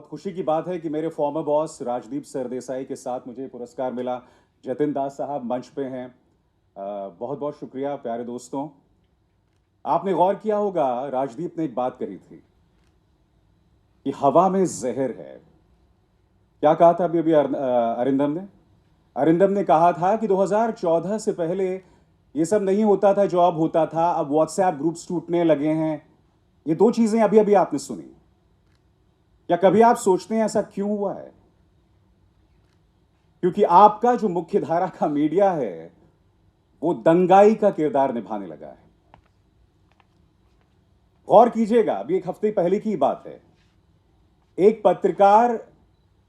बहुत खुशी की बात है कि मेरे फॉर्मर बॉस राजदीप सरदेसाई के साथ मुझे पुरस्कार मिला। जतिन दास साहब मंच पे हैं। बहुत बहुत शुक्रिया प्यारे दोस्तों। आपने गौर किया होगा, राजदीप ने एक बात कही थी कि हवा में जहर है। क्या कहा था अभी अभी अरिंदम ने कहा था कि 2014 से पहले ये सब नहीं होता था जो अब होता था। अब व्हाट्सएप ग्रुप्स टूटने लगे हैं। ये दो चीजें अभी अभी आपने सुनी। क्या कभी आप सोचते हैं ऐसा क्यों हुआ है? क्योंकि आपका जो मुख्य धारा का मीडिया है वो दंगाई का किरदार निभाने लगा है। गौर कीजिएगा, अभी एक हफ्ते पहले की बात है। एक पत्रकार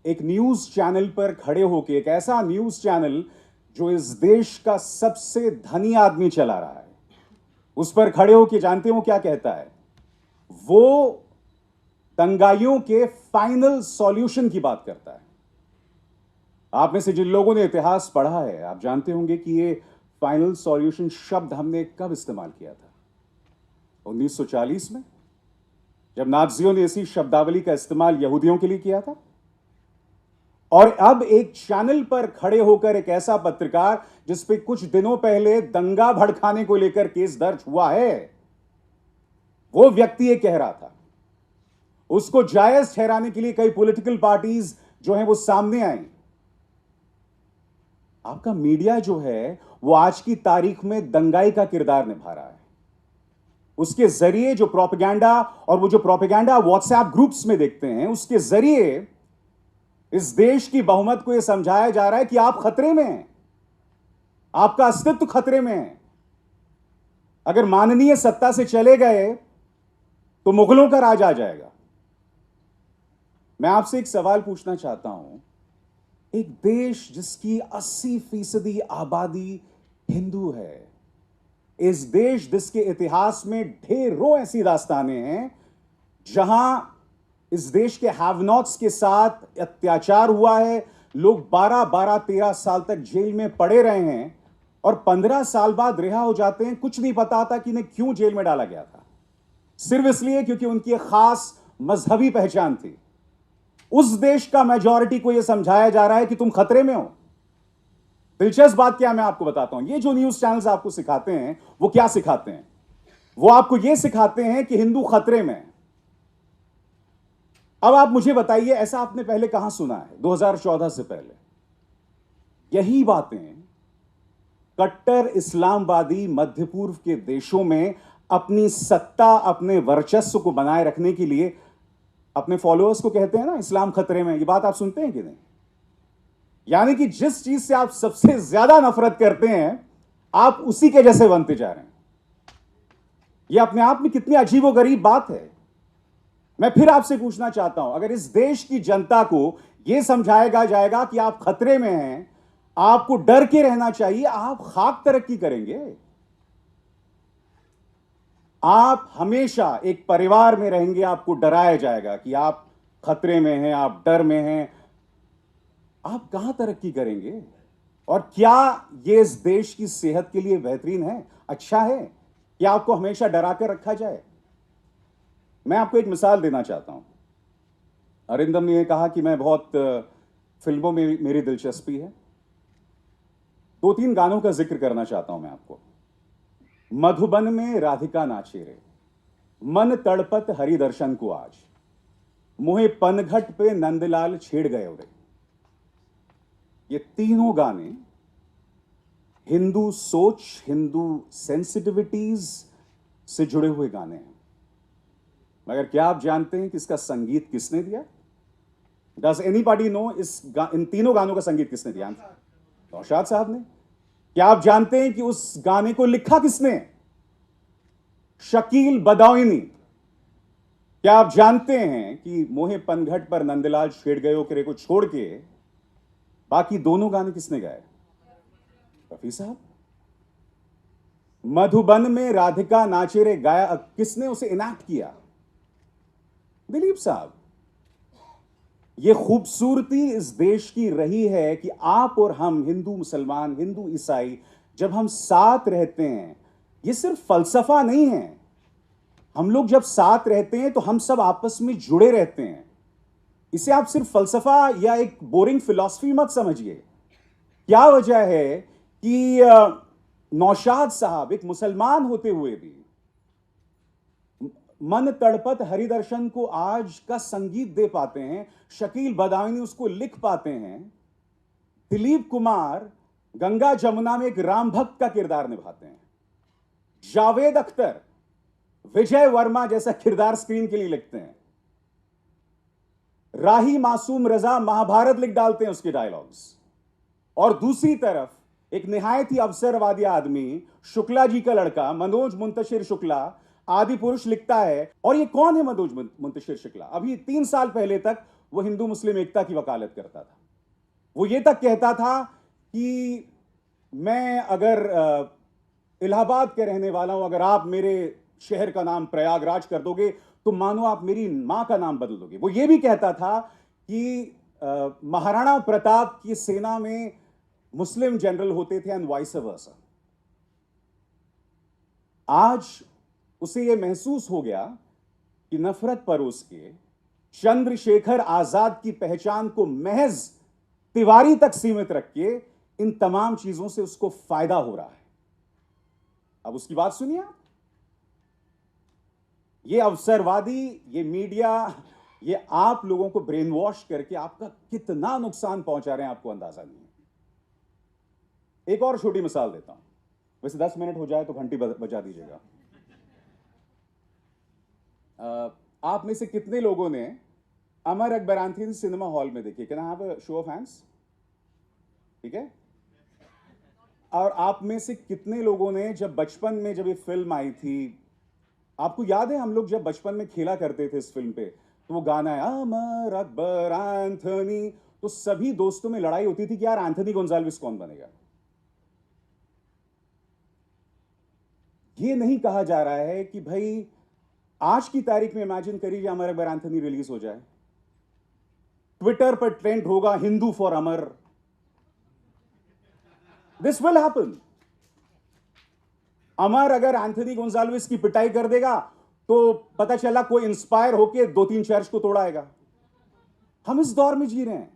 एक न्यूज चैनल पर खड़े होकर, एक ऐसा न्यूज चैनल जो इस देश का सबसे धनी आदमी चला रहा है, उस पर खड़े होकर जानते हो क्या कहता है? वो दंगाइयों के फाइनल सॉल्यूशन की बात करता है। आप में से जिन लोगों ने इतिहास पढ़ा है, आप जानते होंगे कि ये फाइनल सॉल्यूशन शब्द हमने कब इस्तेमाल किया था? 1940 में, जब नाज़ियों ने इसी शब्दावली का इस्तेमाल यहूदियों के लिए किया था। और अब एक चैनल पर खड़े होकर एक ऐसा पत्रकार जिस पे कुछ दिनों पहले दंगा भड़काने को लेकर केस दर्ज हुआ है, वो व्यक्ति ये कह रहा था। उसको जायज ठहराने के लिए कई पॉलिटिकल पार्टीज जो हैं वो सामने आई। आपका मीडिया जो है वो आज की तारीख में दंगाई का किरदार निभा रहा है। उसके जरिए जो प्रोपेगेंडा, और वो जो प्रोपेगेंडा व्हाट्सएप ग्रुप्स में देखते हैं, उसके जरिए इस देश की बहुमत को यह समझाया जा रहा है कि आप खतरे में हैं, आपका अस्तित्व खतरे में है। अगर माननीय सत्ता से चले गए तो मुगलों का राज आ जाएगा। मैं आपसे एक सवाल पूछना चाहता हूं। एक देश जिसकी 80% आबादी हिंदू है, इस देश जिसके इतिहास में ढेरों ऐसी दास्तानें हैं जहां इस देश के हैव नॉट्स के साथ अत्याचार हुआ है, लोग 12-12, 13 साल तक जेल में पड़े रहे हैं और 15 साल बाद रिहा हो जाते हैं। कुछ नहीं पता था कि इन्हें क्यों जेल में डाला गया था, सिर्फ इसलिए क्योंकि उनकी एक खास मजहबी पहचान थी। उस देश का मेजॉरिटी को यह समझाया जा रहा है कि तुम खतरे में हो। दिलचस्प बात क्या, मैं आपको बताता हूं। ये जो न्यूज चैनल्स आपको सिखाते हैं वो क्या सिखाते हैं? वो आपको यह सिखाते हैं कि हिंदू खतरे में है। अब आप मुझे बताइए, ऐसा आपने पहले कहां सुना है? 2014 से पहले यही बातें कट्टर इस्लामवादी मध्य पूर्व के देशों में अपनी सत्ता, अपने वर्चस्व को बनाए रखने के लिए अपने फॉलोअर्स को कहते हैं ना, इस्लाम खतरे में। ये बात आप सुनते हैं कि नहीं? यानी कि जिस चीज से आप सबसे ज्यादा नफरत करते हैं, आप उसी के जैसे बनते जा रहे हैं। यह अपने आप में कितनी अजीबोगरीब बात है। मैं फिर आपसे पूछना चाहता हूं, अगर इस देश की जनता को यह समझाया जाएगा कि आप खतरे में हैं, आपको डर के रहना चाहिए, आप खाक तरक्की करेंगे? आप हमेशा एक परिवार में रहेंगे, आपको डराया जाएगा कि आप खतरे में हैं, आप डर में हैं, आप कहां तरक्की करेंगे? और क्या यह इस देश की सेहत के लिए बेहतरीन है, अच्छा है कि आपको हमेशा डरा कर रखा जाए? मैं आपको एक मिसाल देना चाहता हूं। अरिंदम ने यह कहा कि मैं बहुत फिल्मों में मेरी दिलचस्पी है। 2-3 गानों का जिक्र करना चाहता हूं मैं आपको। मधुबन में राधिका नाचे रे, मन तड़पत हरिदर्शन को आज, मुहे पनघट पे नंदलाल छेड़ गए रे। ये तीनों गाने हिंदू सोच, हिंदू सेंसिटिविटीज से जुड़े हुए गाने हैं। मगर क्या आप जानते हैं कि इसका संगीत किसने दिया? डज एनीबॉडी नो इन तीनों गानों का संगीत किसने दिया? नौशाद साहब ने। क्या आप जानते हैं कि उस गाने को लिखा किसने? शकील बदायूनी। क्या आप जानते हैं कि मोहे पनघट पर नंदलाल छेड़ गयो करे को छोड़ के बाकी दोनों गाने किसने गाए? रफी साहब। मधुबन में राधिका नाचे रे गाया किसने? उसे इनैक्ट किया दिलीप साहब। यह खूबसूरती इस देश की रही है कि आप और हम, हिंदू मुसलमान, हिंदू ईसाई, जब हम साथ रहते हैं, यह सिर्फ फलसफा नहीं है। हम लोग जब साथ रहते हैं तो हम सब आपस में जुड़े रहते हैं। इसे आप सिर्फ फलसफा या एक बोरिंग फिलॉसफी मत समझिए। क्या वजह है कि नौशाद साहब एक मुसलमान होते हुए भी मन तड़पत हरिदर्शन को आज का संगीत दे पाते हैं, शकील बदायूनी उसको लिख पाते हैं, दिलीप कुमार गंगा जमुना में एक राम भक्त का किरदार निभाते हैं, जावेद अख्तर विजय वर्मा जैसा किरदार स्क्रीन के लिए लिखते हैं, राही मासूम रजा महाभारत लिख डालते हैं उसके डायलॉग्स, और दूसरी तरफ एक निहायत ही अवसरवादी आदमी शुक्ला जी का लड़का मनोज मुंतशिर शुक्ला आदि पुरुष लिखता है। और ये कौन है मनोज मुंतशिर शुक्ला? अभी 3 साल पहले तक वो हिंदू मुस्लिम एकता की वकालत करता था। वो ये तक कहता था कि मैं अगर इलाहाबाद के रहने वाला हूं, अगर आप मेरे शहर का नाम प्रयागराज कर दोगे तो मानो आप मेरी मां का नाम बदल दोगे। वो ये भी कहता था कि महाराणा प्रताप की सेना में मुस्लिम जनरल होते थे एंड वाइस वर्सा। आज उसे यह महसूस हो गया कि नफरत परोस के चंद्रशेखर आजाद की पहचान को महज तिवारी तक सीमित रख के इन तमाम चीजों से उसको फायदा हो रहा है। अब उसकी बात सुनिए आप। ये अवसरवादी, ये मीडिया, ये आप लोगों को ब्रेन वॉश करके आपका कितना नुकसान पहुंचा रहे हैं आपको अंदाजा नहीं है। एक और छोटी मिसाल देता हूं, वैसे 10 मिनट हो जाए तो घंटी बजा दीजिएगा। आप में से कितने लोगों ने Amar Akbar Anthony cinema hall में देखी? Can I have a show off hands? ठीक है। और आप में से कितने लोगों ने जब बचपन में जब ये फिल्म आई थी, आपको याद है हम लोग जब बचपन में खेला करते थे इस फिल्म पे, तो वो गाना है अमर अकबर एंथनी, तो सभी दोस्तों में लड़ाई होती थी कि यार एंथनी गोंजाल्विस कौन बनेगा। ये नहीं कहा जा रहा है कि भाई आज की तारीख में इमेजिन करिए अमर अकबर एंथनी रिलीज हो जाए, ट्विटर पर ट्रेंड होगा Hindu for Amar. This will happen. Amar अगर एंथनी गोंजाल्विस की पिटाई कर देगा तो पता चला कोई इंस्पायर होके 2-3 चर्च को तोड़ाएगा। हम इस दौर में जी रहे हैं।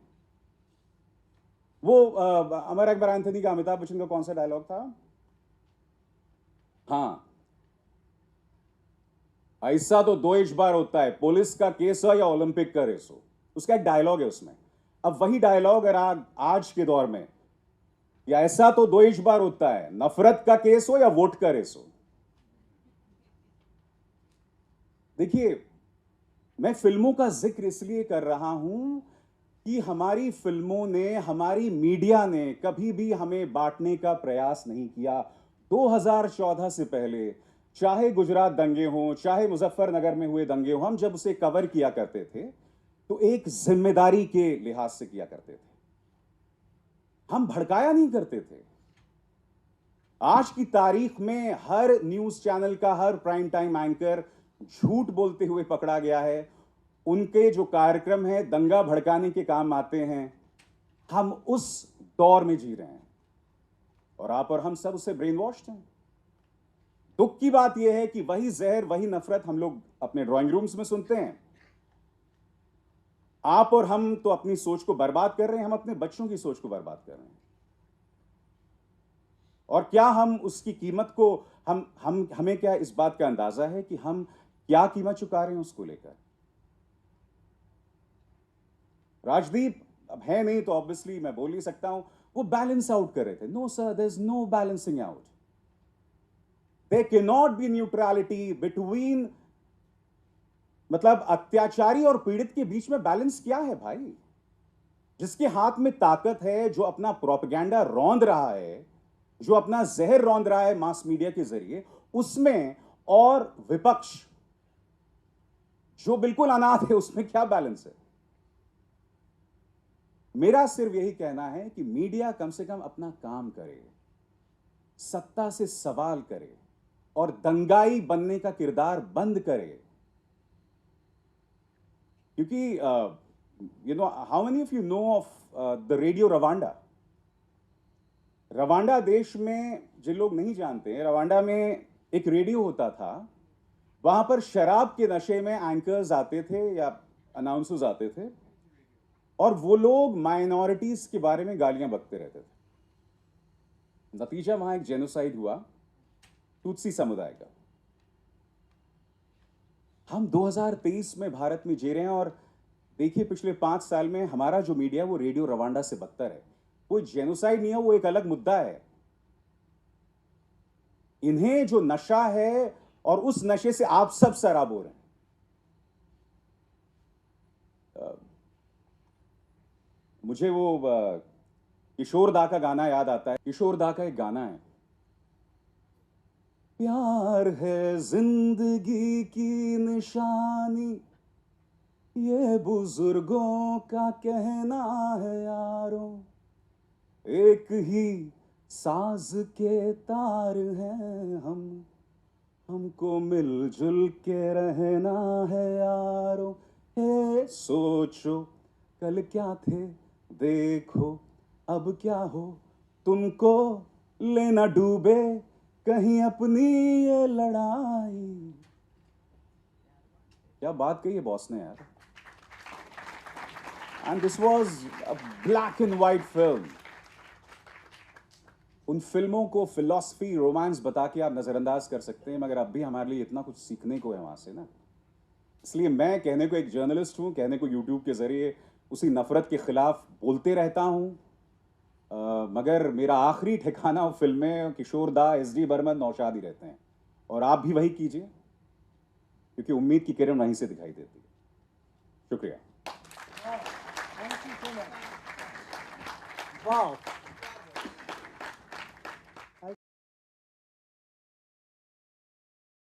वो अमर अकबर एंथनी का अमिताभ बच्चन का कौन सा डायलॉग था? हाँ, ऐसा तो 2 इस बार होता है, पुलिस का केस हो या ओलंपिक का रेस हो। उसका एक डायलॉग है उसमें। अब वही डायलॉग अगर आज के दौर में, या ऐसा तो 2 इस बार होता है, नफरत का केस हो या वोट का रेस हो। देखिए, मैं फिल्मों का जिक्र इसलिए कर रहा हूं कि हमारी फिल्मों ने, हमारी मीडिया ने कभी भी हमें बांटने का प्रयास नहीं किया। 2014 से पहले चाहे गुजरात दंगे हों, चाहे मुजफ्फरनगर में हुए दंगे हों, हम जब उसे कवर किया करते थे तो एक जिम्मेदारी के लिहाज से किया करते थे। हम भड़काया नहीं करते थे। आज की तारीख में हर न्यूज चैनल का हर प्राइम टाइम एंकर झूठ बोलते हुए पकड़ा गया है। उनके जो कार्यक्रम है दंगा भड़काने के काम आते हैं। हम उस दौर में जी रहे हैं और आप और हम सब उससे ब्रेन वॉश्ड हैं। दुख की बात यह है कि वही जहर, वही नफरत हम लोग अपने ड्राइंग रूम्स में सुनते हैं। आप और हम तो अपनी सोच को बर्बाद कर रहे हैं, हम अपने बच्चों की सोच को बर्बाद कर रहे हैं। और क्या हम उसकी कीमत को, हमें क्या इस बात का अंदाजा है कि हम क्या कीमत चुका रहे हैं उसको लेकर? राजदीप अब है नहीं तो ऑब्वियसली मैं बोल नहीं सकता हूं, वो बैलेंस आउट कर रहे थे। No sir, there is no balancing out. There can not be neutrality between, मतलब अत्याचारी और पीड़ित के बीच में बैलेंस क्या है भाई? जिसके हाथ में ताकत है, जो अपना प्रोपेगेंडा रौंद रहा है, जो अपना जहर रौंद रहा है मास मीडिया के जरिए, उसमें और विपक्ष जो बिल्कुल अनाथ है, उसमें क्या बैलेंस है? मेरा सिर्फ यही कहना है कि मीडिया कम से कम अपना काम करे, सत्ता से सवाल करे और दंगाई बनने का किरदार बंद करे। क्योंकि you know, how many of you know of the radio Rwanda? Rwanda देश में, जिन लोग नहीं जानते हैं, रवांडा में एक रेडियो होता था। वहां पर शराब के नशे में एंकर्स आते थे या अनाउंसर्स आते थे और वो लोग माइनॉरिटीज के बारे में गालियां बकते रहते थे। नतीजा वहां एक जेनोसाइड हुआ टूत्सी समुदाय का। हम 2023 में भारत में जी रहे हैं और देखिए पिछले 5 साल में हमारा जो मीडिया वो रेडियो रवांडा से बदतर है। कोई जेनोसाइड नहीं है, वो एक अलग मुद्दा है। इन्हें जो नशा है और उस नशे से आप सब शराब हो रहे हैं। मुझे वो किशोर दा का गाना याद आता है। किशोर दा का एक गाना है, प्यार है जिंदगी की निशानी, ये बुजुर्गों का कहना है यारों, एक ही साज के तार हैं हम, हमको मिलजुल के रहना है यारों। हे सोचो कल क्या थे, देखो अब क्या हो, तुमको लेना डूबे कहीं अपनी ये लड़ाई। क्या बात कही है बॉस ने यार। And this was a black and white film. उन फिल्मों को फिलॉसफी रोमांस बता के आप नजरअंदाज कर सकते हैं, मगर अब भी हमारे लिए इतना कुछ सीखने को है वहां से ना। इसलिए मैं कहने को एक जर्नलिस्ट हूं, कहने को यूट्यूब के जरिए उसी नफरत के खिलाफ बोलते रहता हूं, मगर मेरा आखिरी ठिकाना वो फिल्में किशोर दा, एस.डी. बर्मन, नौशाद ही रहते हैं। और आप भी वही कीजिए, क्योंकि उम्मीद की किरण वहीं से दिखाई देती है। शुक्रिया। Thank you so much. Wow.